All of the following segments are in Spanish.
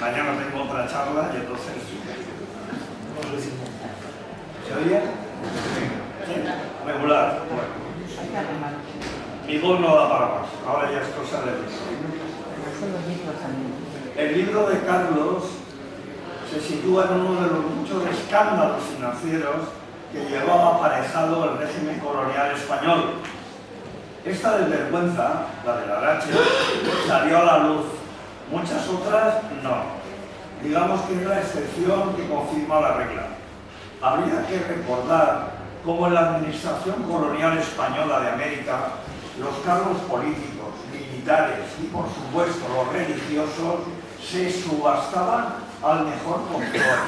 mañana tengo otra charla y entonces... ¿Se oye? ¿Sí? Regular. Bueno. Mi voz no da para más, ahora ya es cosa de eso. El libro de Carlos se sitúa en uno de los muchos escándalos financieros que llevaba aparejado el régimen colonial español. Esta desvergüenza, la de la Arache, salió a la luz. Muchas otras no. Digamos que es la excepción que confirma la regla. Habría que recordar cómo en la administración colonial española de América los cargos políticos, militares y, por supuesto, los religiosos se subastaban al mejor postor,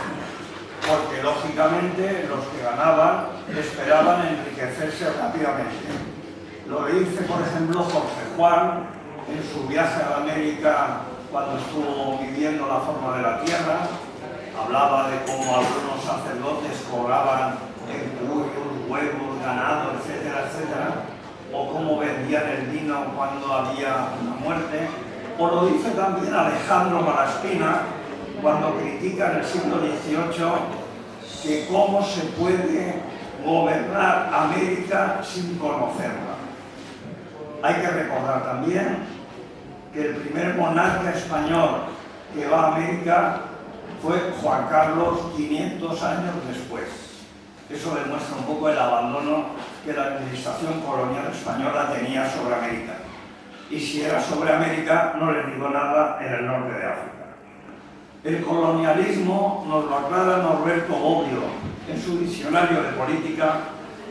porque, lógicamente, los que ganaban esperaban enriquecerse rápidamente. Lo dice, por ejemplo, Jorge Juan en su viaje a América cuando estuvo viviendo la forma de la tierra. Hablaba de cómo algunos sacerdotes cobraban en cuyos, huevos, ganado, etcétera, etcétera, o cómo vendían el vino cuando había una muerte. O lo dice también Alejandro Malaspina cuando critica en el siglo XVIII que cómo se puede gobernar América sin conocerla. Hay que recordar también que el primer monarca español que va a América fue Juan Carlos 500 años después. Eso demuestra un poco el abandono que la administración colonial española tenía sobre América. Y si era sobre América, no les digo nada en el norte de África. El colonialismo, nos lo aclara Norberto Bobbio en su diccionario de política,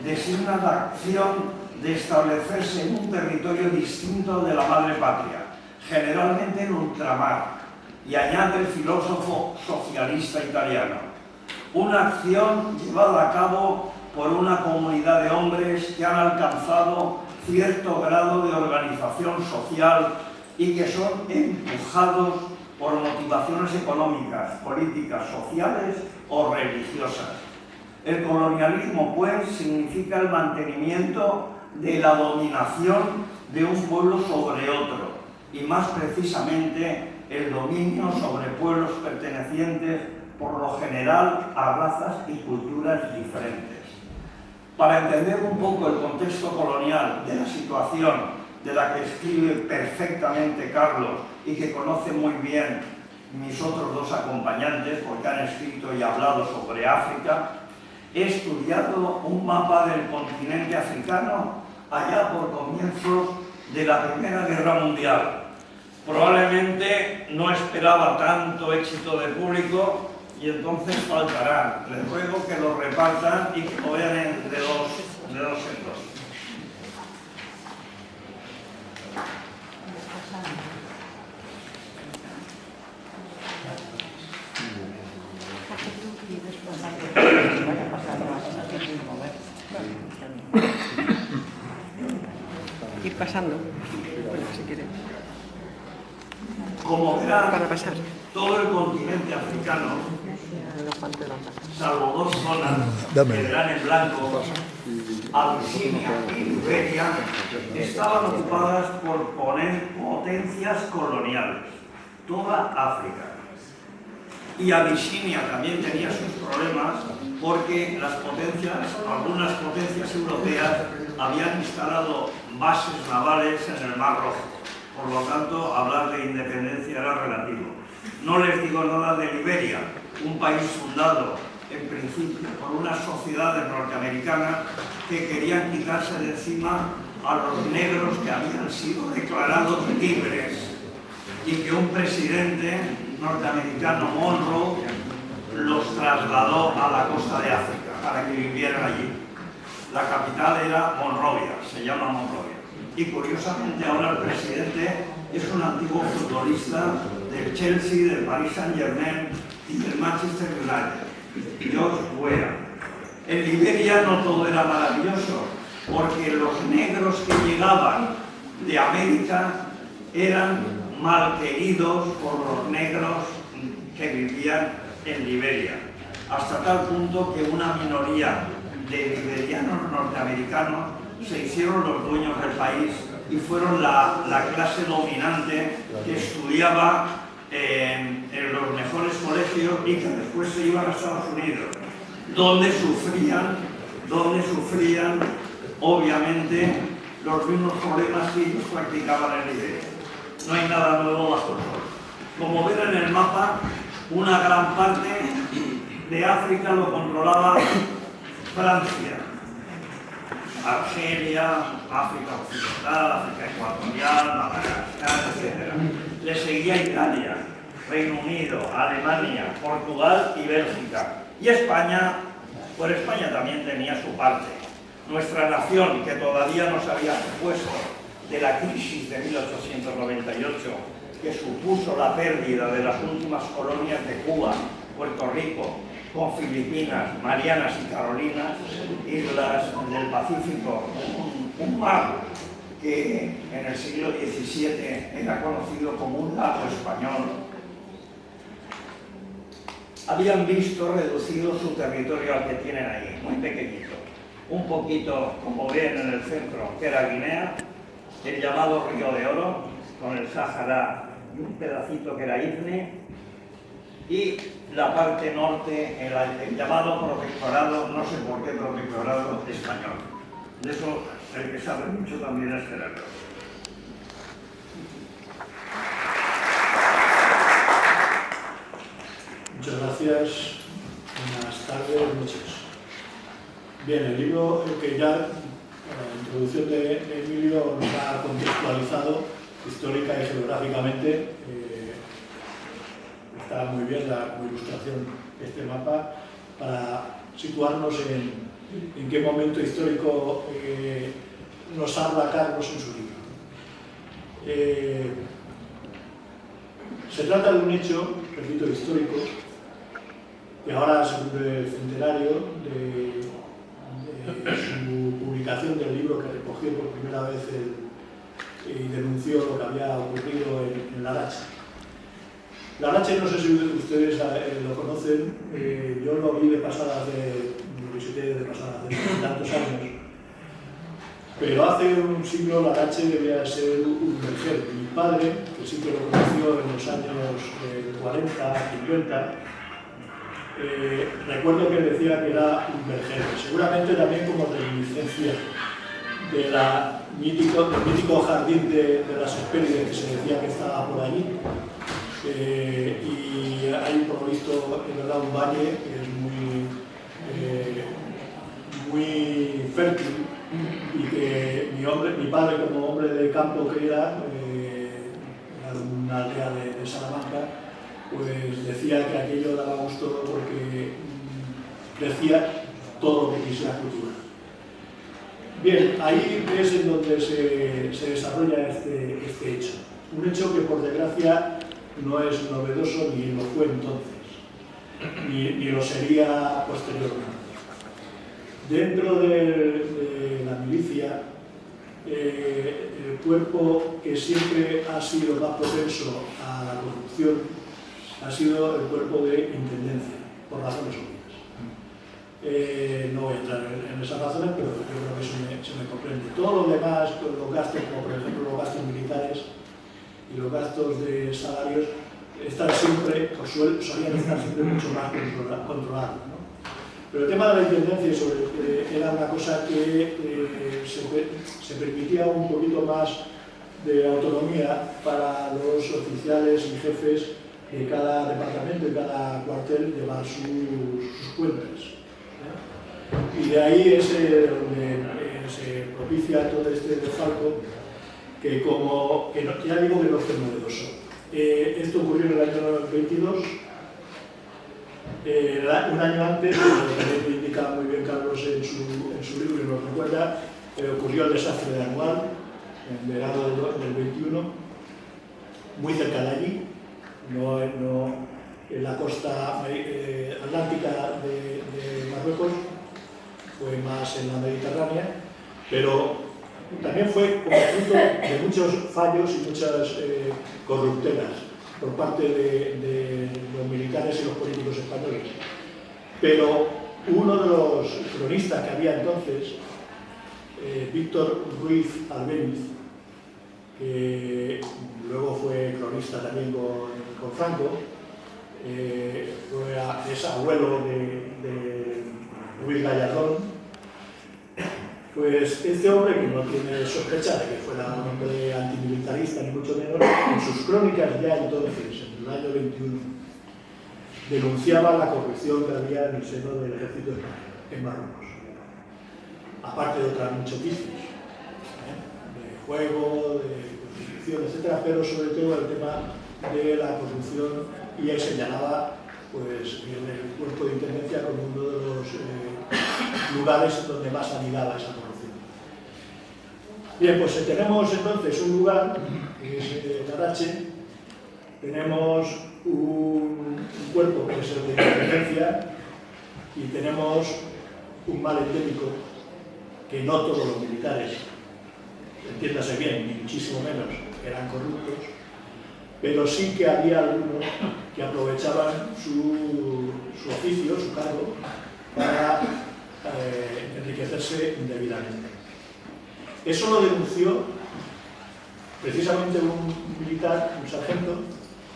designa la acción de establecerse en un territorio distinto de la madre patria, generalmente en ultramar, y añade el filósofo socialista italiano, una acción llevada a cabo por una comunidad de hombres que han alcanzado cierto grado de organización social y que son empujados por motivaciones económicas, políticas, sociales o religiosas. El colonialismo, pues, significa el mantenimiento de la dominación de un pueblo sobre otro, y más precisamente el dominio sobre pueblos pertenecientes por lo general a razas y culturas diferentes. Para entender un poco el contexto colonial de la situación de la que escribe perfectamente Carlos y que conoce muy bien mis otros dos acompañantes porque han escrito y hablado sobre África, he estudiado un mapa del continente africano allá por comienzos de la Primera Guerra Mundial. Probablemente no esperaba tanto éxito de público y entonces faltarán. Les ruego que lo repartan y que lo vean de dos en dos. Ir pasando, bueno, si quiere. Como verán, Para pasar. todo el continente africano, salvo dos zonas que verán en blanco, Abisinia y Liberia, estaban ocupadas por potencias coloniales, toda África. Y Abisinia también tenía sus problemas porque las potencias, algunas potencias europeas, habían instalado bases navales en el Mar Rojo. Por lo tanto, hablar de independencia era relativo. No les digo nada de Liberia, un país fundado en principio por unas sociedades norteamericanas que querían quitarse de encima a los negros que habían sido declarados libres y que un presidente norteamericano, Monroe, los trasladó a la costa de África para que vivieran allí. La capital era Monrovia, se llama Monrovia. Y curiosamente ahora el presidente es un antiguo futbolista del Chelsea, del Paris Saint-Germain y del Manchester United, George Weah. En Liberia no todo era maravilloso, porque los negros que llegaban de América eran mal queridos por los negros que vivían en Liberia, hasta tal punto que una minoría de liberianos norteamericanos se hicieron los dueños del país y fueron la clase dominante que estudiaba en los y que después se iban a Estados Unidos, donde sufrían obviamente los mismos problemas que ellos practicaban en Liberia. No hay nada nuevo bajo el sol. Como ven en el mapa, una gran parte de África lo controlaba Francia. Argelia, África Occidental, África Ecuatorial, Madagascar, etc. Le seguía Italia, Reino Unido, Alemania, Portugal y Bélgica. Y España, pues España también tenía su parte. Nuestra nación, que todavía no se había repuesto de la crisis de 1898, que supuso la pérdida de las últimas colonias de Cuba, Puerto Rico, con Filipinas, Marianas y Carolinas, islas del Pacífico, un mar que en el siglo XVII era conocido como un lago español, habían visto reducido su territorio al que tienen ahí, muy pequeñito. Un poquito, como ven en el centro, que era Guinea, el llamado Río de Oro, con el Sáhara y un pedacito que era Ifni, y la parte norte, el llamado protectorado, no sé por qué protectorado español. De eso el que sabe mucho también es Gerardo. Muchas gracias. Buenas tardes, noches. Bien, el libro que ya, la introducción de Emilio nos ha contextualizado histórica y geográficamente. Está muy bien la ilustración de este mapa para situarnos en qué momento histórico nos habla Carlos en su libro. Se trata de un hecho, repito, histórico, que ahora se cumple el centenario de su publicación del libro que recogió por primera vez y denunció lo que había ocurrido en Larache. Larache, no sé si ustedes lo conocen, yo lo vi de pasada lo visité de pasada hace tantos años, pero hace un siglo Larache debía ser un vergel. Mi padre, que sí que lo conoció en los años 40, 50, recuerdo que decía que era un vergel, seguramente también como reminiscencia del mítico jardín de las Hespérides que se decía que estaba por allí. Y hay por lo visto en verdad un valle que es muy fértil y que mi padre como hombre de campo que era una aldea de Salamanca, pues decía que aquello daba gusto porque decía todo lo que quisiera cultivar. Bien, ahí es en donde se desarrolla este hecho. Un hecho que por desgracia no es novedoso ni lo fue entonces, ni lo sería posteriormente. Dentro de la milicia, el cuerpo que siempre ha sido más propenso a la corrupción ha sido el cuerpo de intendencia, por razones obvias. No voy a entrar en esas razones, pero yo creo que se me comprende. Todos los demás, los gastos, como por ejemplo los gastos militares, y los gastos de salarios están siempre, o solían estar siempre mucho más controlados, ¿no? Pero el tema de la intendencia era una cosa que se permitía un poquito más de autonomía para los oficiales y jefes de cada departamento y cada cuartel llevar sus cuentas, ¿no? Y de ahí es donde se propicia todo este desfalco que ya digo que no es novedoso. Esto ocurrió en el año 22, un año antes, como indica muy bien Carlos en su libro y nos recuerda, ocurrió el desastre de Anual, en verano del 21, muy cerca de allí, no en la costa atlántica de Marruecos, fue más en la Mediterránea, pero también fue como fruto de muchos fallos y muchas corruptelas por parte de los militares y los políticos españoles. Pero uno de los cronistas que había entonces, Víctor Ruiz Albéniz, que luego fue cronista también con Franco, es abuelo de Luis Gallardón. Pues este hombre, que no tiene sospecha de que fuera un hombre antimilitarista ni mucho menos, en sus crónicas ya entonces, en el año 21, denunciaba la corrupción que había en el seno del ejército español en Marruecos, aparte de otras muchos vicios, de juego, de constitución, etc., pero sobre todo el tema de la corrupción, y él señalaba pues, el cuerpo de intendencia como uno de los lugares donde más anidaba esa corrupción. Bien, pues tenemos entonces un lugar, que es Larache, tenemos un cuerpo que es el de inteligencia y tenemos un mal endémico que no todos los militares, entiéndase bien, ni muchísimo menos, eran corruptos, pero sí que había algunos que aprovechaban su oficio, su cargo, para enriquecerse indebidamente. Eso lo denunció precisamente un militar, un sargento,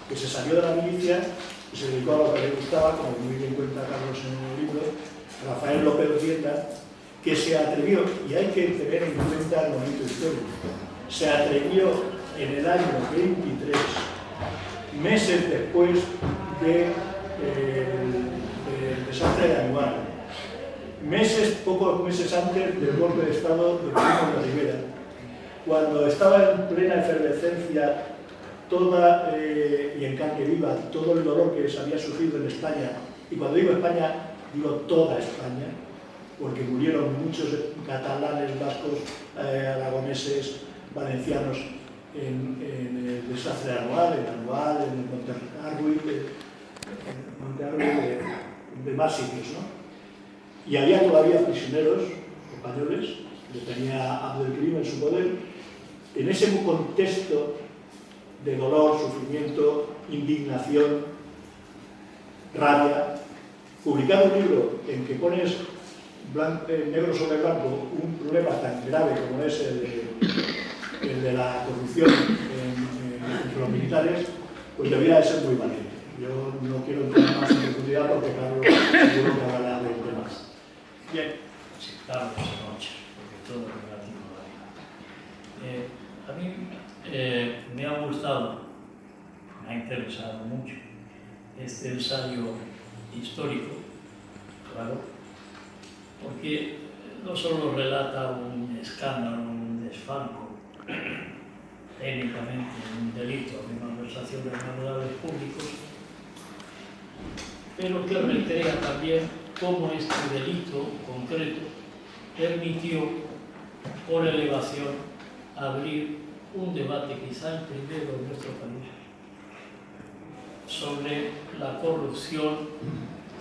que se salió de la milicia y se dedicó a lo que le gustaba, como muy bien cuenta Carlos en el libro, Rafael López Ocieta, que se atrevió, y hay que tener en cuenta el momento histórico, se atrevió en el año 23, meses después del desastre de Anual, pocos meses antes del golpe de Estado de Primo de Rivera, cuando estaba en plena efervescencia y en carne viva todo el dolor que se había sufrido en España, y cuando digo España, digo toda España, porque murieron muchos catalanes, vascos, aragoneses, valencianos en el desastre de Anual, en Monteargüi, de más sitios, ¿no? Y había todavía prisioneros españoles, que tenía Abdelkrim en su poder. En ese contexto de dolor, sufrimiento, indignación, rabia, publicar un libro en que pones negro sobre blanco un problema tan grave como es el de la corrupción entre los militares, pues debería de ser muy valiente. Yo no quiero entrar más en profundidad porque Carlos seguro que hablará de temas. Bien. Sí, tardes y noches, porque todo es relativo a la vida. A mí me ha gustado, me ha interesado mucho este ensayo histórico, claro, porque no solo relata un escándalo, un desfalco, técnicamente un delito de malversación de caudales públicos, pero que recrea también cómo este delito concreto permitió, por elevación, abrir un debate, quizá el primero en nuestro país, sobre la corrupción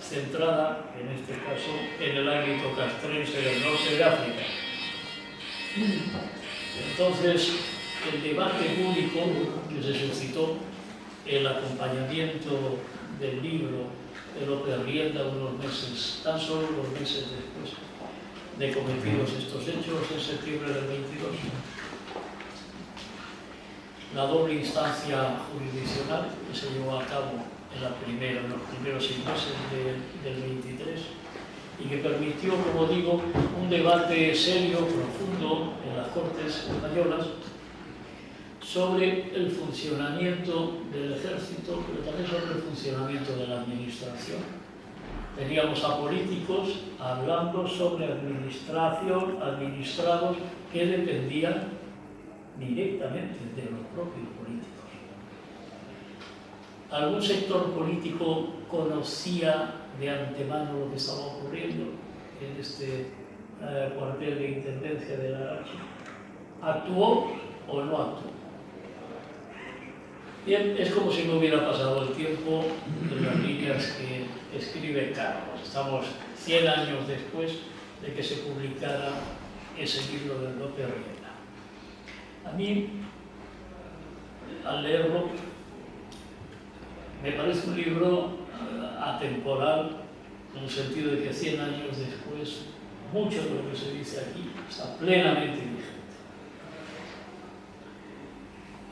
centrada, en este caso, en el ámbito castrense del norte de África. Entonces, el debate público que se suscitó, el acompañamiento del libro de López Rienda unos meses, tan solo unos meses después de cometidos estos hechos, en septiembre del 22. La doble instancia jurisdiccional que se llevó a cabo en los primeros 6 meses del 23 y que permitió, como digo, un debate serio, profundo en las Cortes españolas sobre el funcionamiento del ejército, pero también sobre el funcionamiento de la administración. Teníamos a políticos hablando sobre administración, administrados que dependían directamente de los propios políticos. ¿Algún sector político conocía de antemano lo que estaba ocurriendo en este cuartel de intendencia de Larache? ¿Actuó o no actuó? Bien, es como si no hubiera pasado el tiempo de las líneas que escribe Carlos. Estamos 100 años después de que se publicara ese libro de López Rienda. A mí, al leerlo, me parece un libro atemporal, en el sentido de que 100 años después, mucho de lo que se dice aquí está plenamente vigente.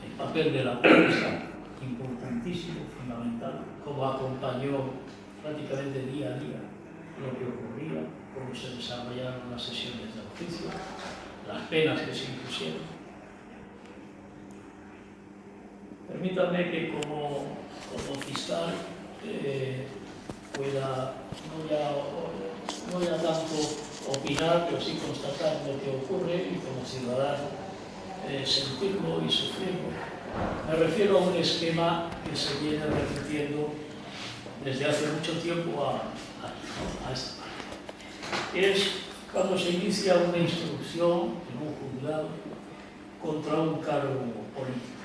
El papel de la prensa, importantísimo, fundamental, como acompañó prácticamente día a día lo que ocurría, cómo se desarrollaron las sesiones de juicio, las penas que se impusieron. Permítanme que como fiscal pueda no ya tanto opinar, pero sí constatar lo que ocurre y como ciudadano sentirlo y sufrirlo. Me refiero a un esquema que se viene repitiendo desde hace mucho tiempo a esta parte. Es cuando se inicia una instrucción en un juzgado contra un cargo político.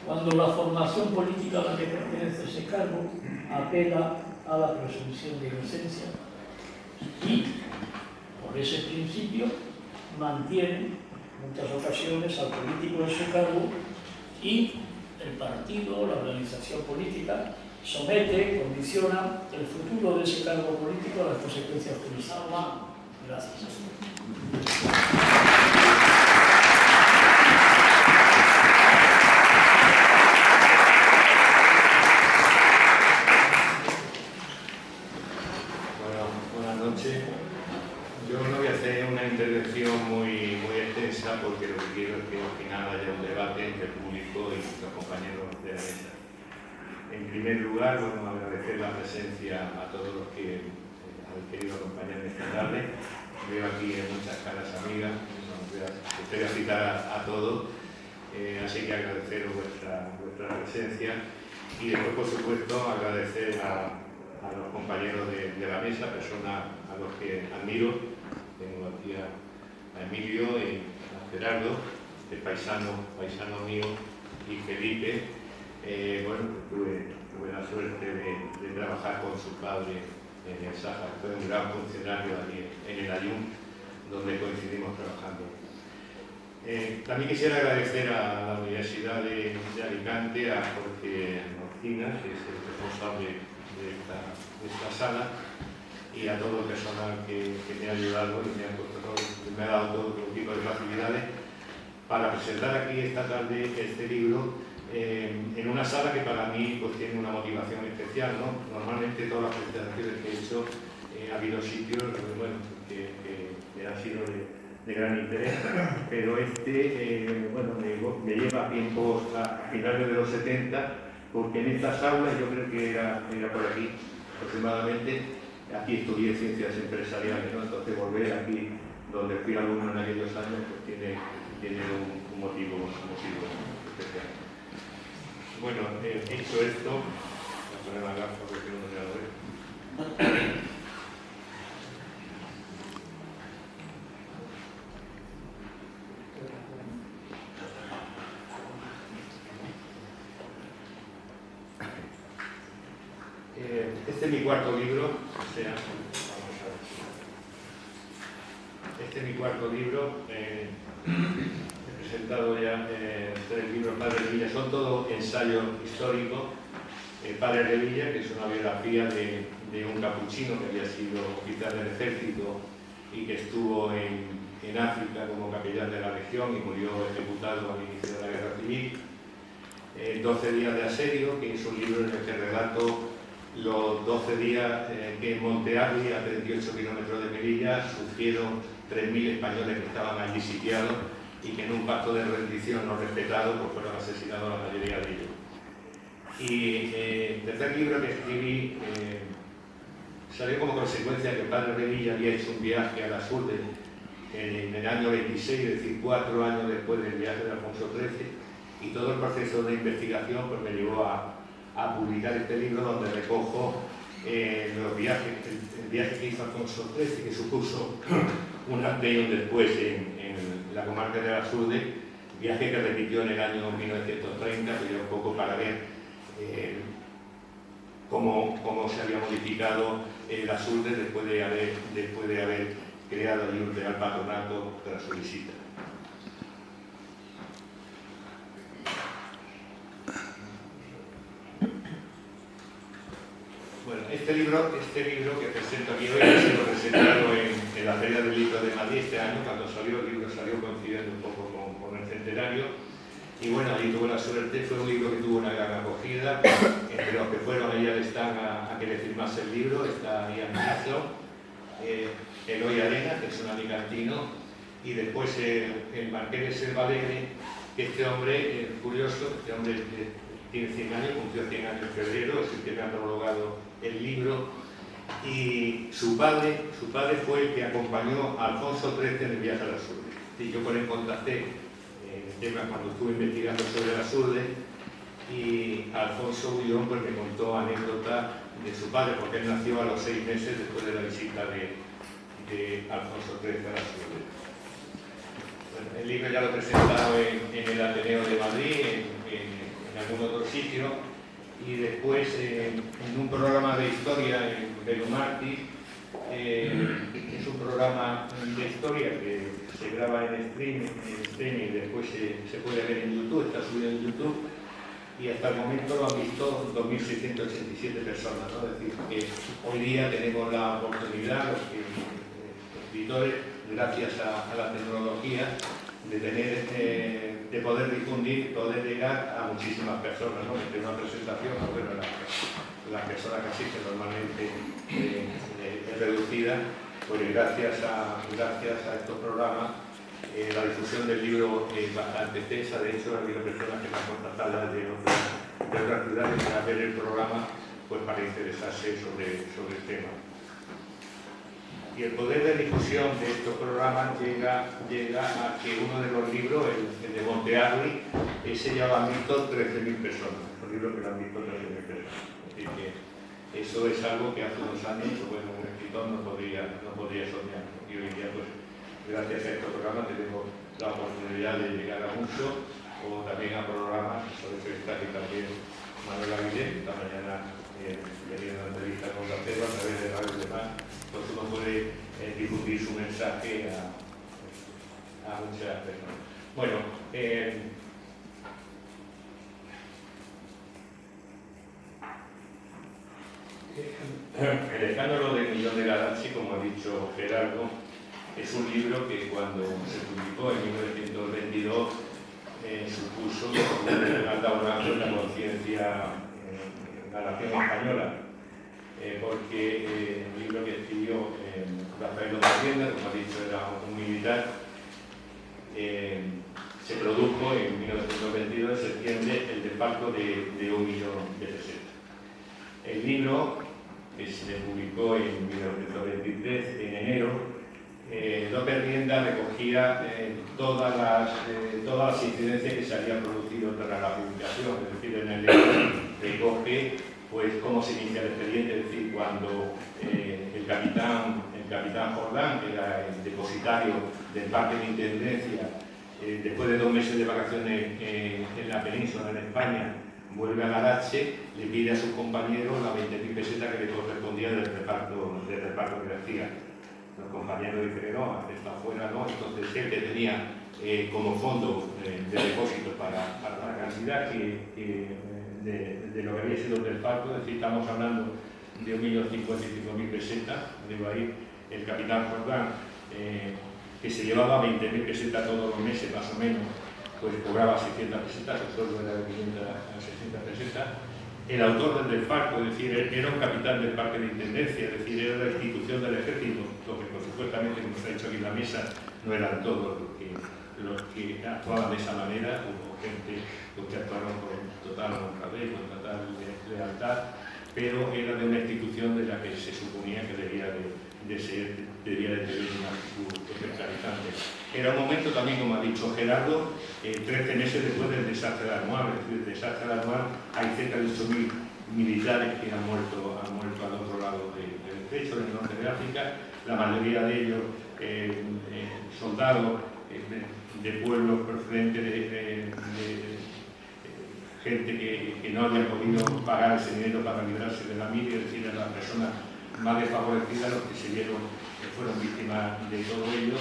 Cuando la formación política a la que pertenece ese cargo apela a la presunción de inocencia y, por ese principio, mantiene en muchas ocasiones al político en su cargo y el partido, la organización política, somete, condiciona el futuro de ese cargo político a las consecuencias judiciales. Gracias. Yo no voy a hacer una intervención muy extensa porque lo que quiero es que al final haya un debate entre el público y los compañeros de la mesa. En primer lugar, bueno, agradecer la presencia a todos los que han querido acompañarme esta tarde. Veo aquí muchas caras amigas, os voy a citar a todos, así que agradeceros vuestra presencia y después, por supuesto, agradecer a los compañeros de la mesa, personas a los que admiro. Tengo aquí a Emilio y a Gerardo, el paisano mío, y Felipe. Bueno, tuve la suerte de trabajar con su padre en el Sáhara. Fue un gran funcionario allí en el Ayun, donde coincidimos trabajando. También quisiera agradecer a la Universidad de Alicante, a Jorge Morcina, que es el responsable de esta sala, y a todo el personal que me ha ayudado y me ha dado todo tipo de facilidades para presentar aquí esta tarde este libro en una sala que para mí pues, tiene una motivación especial, ¿no? Normalmente todas las presentaciones que he hecho ha habido sitios bueno, que han sido de gran interés, pero bueno, me lleva a tiempos a finales de los 70, porque en estas aulas, yo creo que era por aquí aproximadamente, aquí estudié ciencias empresariales, ¿no? Entonces volver aquí, donde fui alumno en aquellos años, pues tiene un motivo especial. Bueno, dicho esto, voy a poner la gafa porque no me la doy. Este es mi cuarto libro, este es mi cuarto libro. He presentado ya 3 libros, Padre Revilla, son todos ensayos históricos. Padre Revilla, que es una biografía de un capuchino que había sido oficial del ejército y que estuvo en África como capellán de la Legión y murió ejecutado al inicio de la Guerra Civil. 12 días de asedio, que es un libro en el que relato los 12 días que en Montearli, a 38 kilómetros de Melilla, sufrieron 3.000 españoles que estaban allí sitiados y que en un pacto de rendición no respetado pues fueron asesinados la mayoría de ellos. Y el tercer libro que escribí salió como consecuencia de que el padre Revilla había hecho un viaje a las Urdes en el año 26, es decir, 4 años después del viaje de Alfonso XIII, y todo el proceso de investigación pues, me llevó a publicar este libro donde recojo los viajes, el viaje que hizo Alfonso XIII, que supuso un antes y un después en la comarca de las Urdes, viaje que repitió en el año 1930, pero un poco para ver cómo se había modificado las Urdes después de haber creado allí un real patronato tras su visita. Bueno, este libro que presento aquí hoy ha sido presentado en la Feria del Libro de Madrid este año, cuando salió, el libro salió coincidiendo un poco con el centenario, Y bueno, allí tuve la suerte, fue un libro que tuvo una gran acogida. Entre los que fueron allí al stand a que le firmase el libro está Ian Mason, Eloy Arena, que es un alicantino, y después el Marqués de Selvalegre, que este hombre, curioso, este hombre tiene 100 años, cumplió 100 años en febrero, es el que me ha prologado el libro, y su padre fue el que acompañó a Alfonso XIII en el viaje a las Urdes. Y yo con él contacté el tema cuando estuve investigando sobre las Urdes, y Alfonso Ullón pues, me contó anécdotas de su padre, porque él nació a los 6 meses después de la visita de Alfonso XIII a las Urdes. Bueno, el libro ya lo he presentado en el Ateneo de Madrid, en algún otro sitio, y después en un programa de historia en Belumarti, es un programa de historia que se graba en stream y después se puede ver en YouTube, está subido en YouTube, y hasta el momento lo han visto 2.687 personas, ¿no? Es decir, que hoy día tenemos la oportunidad, los escritores, gracias a la tecnología, de poder difundir, poder llegar a muchísimas personas, ¿no? Entre una presentación, bueno, las personas que asisten normalmente es reducida, pues gracias a estos programas la difusión del libro es bastante extensa. De hecho, ha habido personas que me han contactado de otras ciudades para ver el programa, pues para interesarse sobre el tema. Y el poder de difusión de estos programas llega a que uno de los libros, el de Montearli, ese ya lo han visto 13.000 personas. Es un libro que lo han visto 13.000 personas. Así que eso es algo que hace unos años, pues, bueno, un escritor no podría soñar. Y hoy día, pues, gracias a estos programas tenemos la oportunidad de llegar a mucho, o también a programas, sobre eso está aquí también Manuel Aguilé, esta mañana venía una entrevista con la CEPA a través de Radio Demás, pues uno puede difundir su mensaje a muchas personas. Bueno, El escándalo del millón de Gadachi, como ha dicho Gerardo, es un libro que cuando se publicó en 1922 supuso una conciencia en la nación española, porque el libro que escribió Rafael López, como ha dicho, era un militar, se produjo en 1922, en septiembre, el desfalco de 1 millón de pesetas. El libro, que se publicó en 1923, en enero, López Rienda recogía todas las incidencias que se habían producido tras la publicación, es decir, en el libro recoge pues, cómo se inicia el expediente, es decir, cuando el capitán Jordán, que era el depositario del parque de intendencia, después de 2 meses de vacaciones en la península, en España, vuelve a Garache, le pide a sus compañeros las 20.000 pesetas que le correspondían del reparto que hacía. Los compañeros dijeron, no, está fuera, no. Entonces él que tenía como fondo de depósito para la cantidad de lo que había sido el reparto, es decir, estamos hablando de 1.055.000 pesetas, digo ahí, el capitán Jordán, que se llevaba 20.000 pesetas todos los meses, más o menos, pues cobraba 600 pesetas, su sueldo era de 500 a 600 pesetas. El autor del desfalco, es decir, era un capitán del parque de intendencia, es decir, era la institución del ejército, lo que supuestamente, como se ha dicho aquí en la mesa, no eran todos los que actuaban de esa manera, hubo gente que actuaron con total honradez, con total lealtad, pero era de una institución de la que se suponía que debía de tener una actitud ejemplarizante. Era un momento también, como ha dicho Gerardo, 13 meses después del desastre de Almohad. Es decir, el desastre de Almohad, hay cerca de 8.000 militares que han muerto al otro lado del estrecho, en el norte de África, la mayoría de ellos soldados de pueblos procedentes de gente que no había podido pagar ese dinero para librarse de la miseria, es decir, a las personas más desfavorecidas, los que fueron víctimas de todo ello.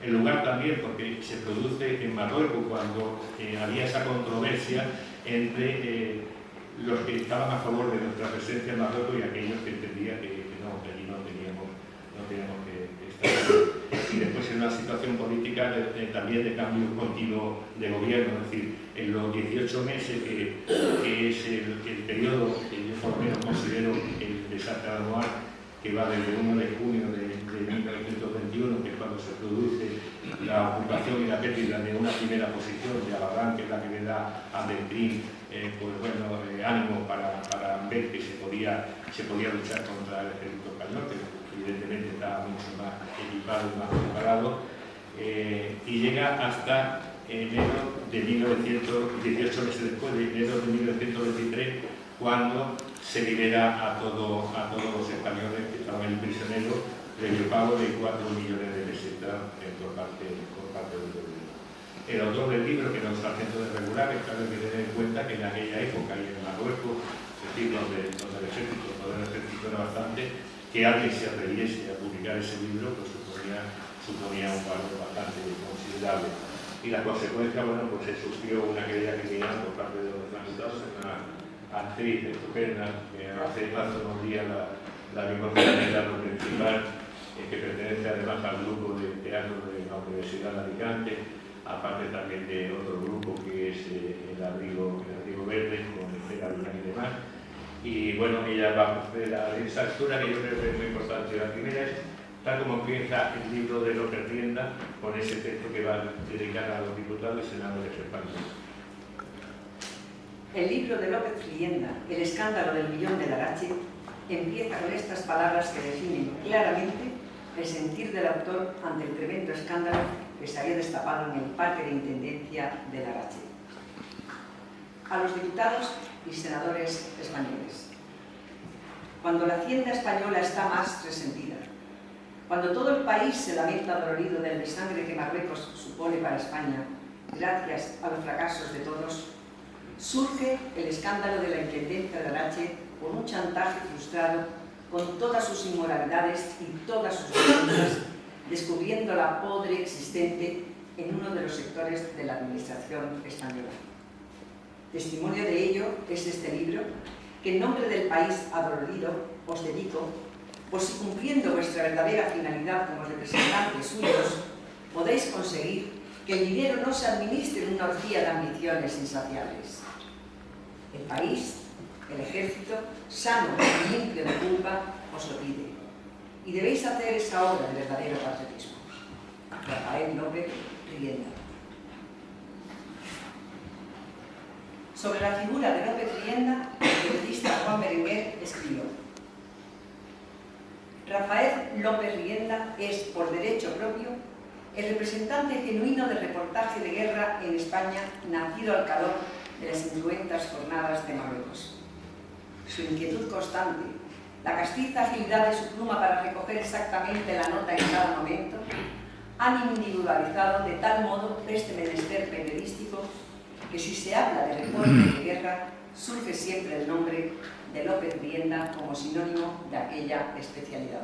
El lugar también, porque se produce en Marruecos, cuando había esa controversia entre los que estaban a favor de nuestra presencia en Marruecos y aquellos que entendían que allí no teníamos que estar. y después en una situación política también de cambio continuo de gobierno. Es decir, en los 18 meses que es el periodo que yo por lo menos considero el de Santa Anuar, que va desde 1 de junio de 1921, que es cuando se produce la ocupación y la pérdida de una primera posición de Albarrán, que es la que le da a Beltrín ánimo para ver que se podía luchar contra el ejército español, que evidentemente estaba mucho más equipado y más preparado, y llega hasta enero de 18 meses después, de enero de 1923, cuando se libera a todos los españoles que estaban prisioneros del pago de 4 millones de pesetas por parte del gobierno. El autor del libro, que no es sargento de regulares, claro, hay que tener en cuenta que en aquella época y en Marruecos, es decir, donde el ejército era bastante, que alguien se atreviese a publicar ese libro, pues suponía un valor bastante considerable. Y la consecuencia, bueno, pues se sufrió una querella criminal por parte de los magistrados, una actriz estupenda, que hace unos días la vimos en el teatro principal, que pertenece además al grupo de teatro de la Universidad de Alicante, aparte también de otro grupo que es el Abrigo Verde, con Estela Durán y demás. Y bueno, ella va a hacer esa lectura que yo creo que es muy importante. La primera es tal como empieza el libro de López Rienda, con ese texto que va a dedicar a los diputados y senadores españoles. El libro de López Rienda, El escándalo del millón de Larache, empieza con estas palabras que definen claramente el sentir del autor ante el tremendo escándalo que se había destapado en el parque de intendencia de Larache. A los diputados y senadores españoles. Cuando la hacienda española está más resentida, cuando todo el país se lamenta dolorido del desangre que Marruecos supone para España, gracias a los fracasos de todos, surge el escándalo de la intendencia de Larache con un chantaje frustrado, con todas sus inmoralidades y todas sus violencias, descubriendo la podre existente en uno de los sectores de la administración española. Testimonio de ello es este libro, que en nombre del país adolorido os dedico, por si cumpliendo vuestra verdadera finalidad como representantes suyos, podéis conseguir que el dinero no se administre en una orgía de ambiciones insaciables. El país, el ejército, sano y limpio de culpa, os lo pide. Y debéis hacer esa obra de verdadero patriotismo. Rafael López Rienda. Sobre la figura de López Rienda, el periodista Juan Berenguer escribió: Rafael López Rienda es, por derecho propio, el representante genuino del reportaje de guerra en España, nacido al calor de las incruentas jornadas de Marruecos. Su inquietud constante, la castiza agilidad de su pluma para recoger exactamente la nota en cada momento, han individualizado de tal modo este menester periodístico que si se habla de reporte de guerra, surge siempre el nombre de López Rienda como sinónimo de aquella especialidad.